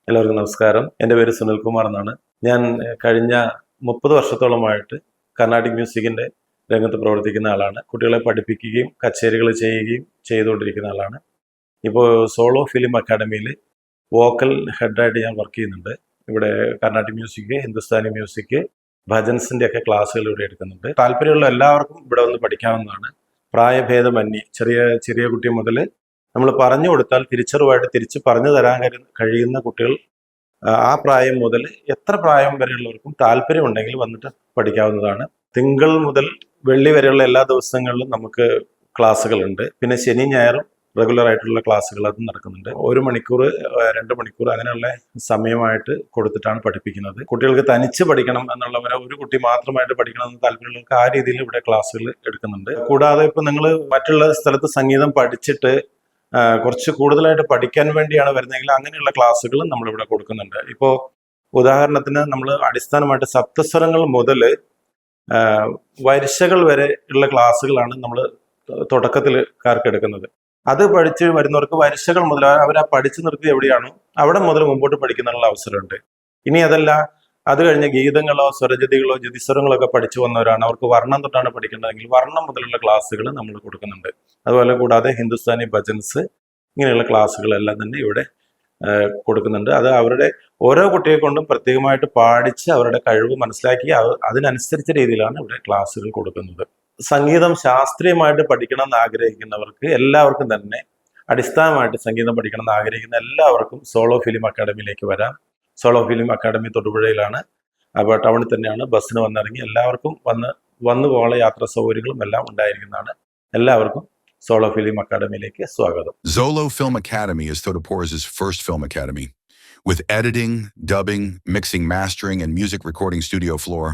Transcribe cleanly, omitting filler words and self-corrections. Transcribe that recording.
എല്ലാവർക്കും നമസ്കാരം. എൻ്റെ പേര് സുനിൽകുമാർ എന്നാണ്. ഞാൻ കഴിഞ്ഞ 30 വർഷത്തോളമായിട്ട് കർണാട്ടിക് മ്യൂസിക്കിൻ്റെ രംഗത്ത് പ്രവർത്തിക്കുന്ന ആളാണ്. കുട്ടികളെ പഠിപ്പിക്കുകയും കച്ചേരികൾ ചെയ്യുകയും ചെയ്തുകൊണ്ടിരിക്കുന്ന ആളാണ്. ഇപ്പോൾ സോളോ ഫിലിം അക്കാഡമിയിൽ വോക്കൽ ഹെഡായിട്ട് ഞാൻ വർക്ക് ചെയ്യുന്നുണ്ട്. ഇവിടെ കർണാട്ടിക് മ്യൂസിക്, ഹിന്ദുസ്ഥാനി മ്യൂസിക്, ഭജൻസിൻ്റെ ഒക്കെ ക്ലാസ്സുകൾ ഇവിടെ എടുക്കുന്നുണ്ട്. താല്പര്യമുള്ള എല്ലാവർക്കും ഇവിടെ വന്ന് പഠിക്കാവുന്നതാണ്. പ്രായഭേദമന്യേ ചെറിയ കുട്ടി മുതൽ നമ്മൾ പറഞ്ഞു കൊടുത്താൽ തിരിച്ചറിവായിട്ട് തിരിച്ച് പറഞ്ഞു തരാൻ കഴിയുന്ന കുട്ടികൾ ആ പ്രായം മുതൽ എത്ര പ്രായം വരെയുള്ളവർക്കും താല്പര്യമുണ്ടെങ്കിൽ വന്നിട്ട് പഠിക്കാവുന്നതാണ്. തിങ്കൾ മുതൽ വെള്ളി വരെയുള്ള എല്ലാ ദിവസങ്ങളിലും നമുക്ക് ക്ലാസ്സുകളുണ്ട്. പിന്നെ ശനി ഞായറും റെഗുലർ ആയിട്ടുള്ള ക്ലാസ്സുകൾ അതും നടക്കുന്നുണ്ട്. 1 മണിക്കൂർ 2 മണിക്കൂർ അങ്ങനെയുള്ള സമയമായിട്ട് കൊടുത്തിട്ടാണ് പഠിപ്പിക്കുന്നത്. കുട്ടികൾക്ക് തനിച്ച് പഠിക്കണം എന്നുള്ളവരെ ഒരു കുട്ടി മാത്രമായിട്ട് പഠിക്കണം എന്ന് താല്പര്യമുള്ളവർക്ക് ആ രീതിയിൽ ഇവിടെ ക്ലാസ്സുകൾ എടുക്കുന്നുണ്ട്. കൂടാതെ ഇപ്പം നിങ്ങൾ മറ്റുള്ള സ്ഥലത്ത് സംഗീതം പഠിച്ചിട്ട് കുറച്ച് കൂടുതലായിട്ട് പഠിക്കാൻ വേണ്ടിയാണ് വരുന്നതെങ്കിൽ അങ്ങനെയുള്ള ക്ലാസ്സുകൾ നമ്മളിവിടെ കൊടുക്കുന്നുണ്ട്. ഇപ്പോൾ ഉദാഹരണത്തിന് നമ്മൾ അടിസ്ഥാനമായിട്ട് സപ്തസ്വരങ്ങൾ മുതൽ വരിശകൾ വരെ ഉള്ള ക്ലാസ്സുകളാണ് നമ്മൾ തുടക്കത്തിൽക്കാർക്ക് എടുക്കുന്നത്. അത് പഠിച്ച് വരുന്നവർക്ക് വരിശകൾ മുതൽ അവർ ആ പഠിച്ചു നിർത്തി എവിടെയാണോ അവിടെ മുതൽ മുമ്പോട്ട് പഠിക്കാനുള്ള അവസരമുണ്ട്. ഇനി അതല്ല, അത് കഴിഞ്ഞ് ഗീതങ്ങളോ സ്വരജതികളോ ജതിസ്വരങ്ങളോ ഒക്കെ പഠിച്ചു വന്നവരാണ്, അവർക്ക് വർണ്ണം തൊട്ടാണ് പഠിക്കേണ്ടതെങ്കിൽ വർണ്ണം മുതലുള്ള ക്ലാസ്സുകൾ നമ്മൾ കൊടുക്കുന്നുണ്ട്. അതുപോലെ കൂടാതെ ഹിന്ദുസ്ഥാനി ഭജൻസ് ഇങ്ങനെയുള്ള ക്ലാസ്സുകളെല്ലാം തന്നെ ഇവിടെ കൊടുക്കുന്നുണ്ട്. അത് അവരുടെ ഓരോ കുട്ടിയെ കൊണ്ടും പ്രത്യേകമായിട്ട് പാടിച്ച് അവരുടെ കഴിവ് മനസ്സിലാക്കി അതിനനുസരിച്ച രീതിയിലാണ് ഇവിടെ ക്ലാസ്സുകൾ കൊടുക്കുന്നത്. സംഗീതം ശാസ്ത്രീയമായിട്ട് പഠിക്കണം എന്ന് ആഗ്രഹിക്കുന്നവർക്ക് എല്ലാവർക്കും തന്നെ അടിസ്ഥാനമായിട്ട് സംഗീതം പഠിക്കണം എന്ന് ആഗ്രഹിക്കുന്ന എല്ലാവർക്കും സോളോ ഫിലിം അക്കാഡമിയിലേക്ക് വരാം. സോളോ ഫിലിം അക്കാഡമി തൊടുപുഴയിലാണ്. അപ്പോൾ ടൗണിൽ തന്നെയാണ്. ബസ്സിന് വന്നിറങ്ങി എല്ലാവർക്കും വന്നു പോകാനുള്ള യാത്രാ സൗകര്യങ്ങളും എല്ലാം ഉണ്ടായിരിക്കുന്നതാണ്. എല്ലാവർക്കും സോളോ ഫിലിം അക്കാഡമിയിലേക്ക് സ്വാഗതം. Zolo Film Academy is Thodapora's first film academy. With editing, dubbing, mixing, mastering, and music recording studio floor,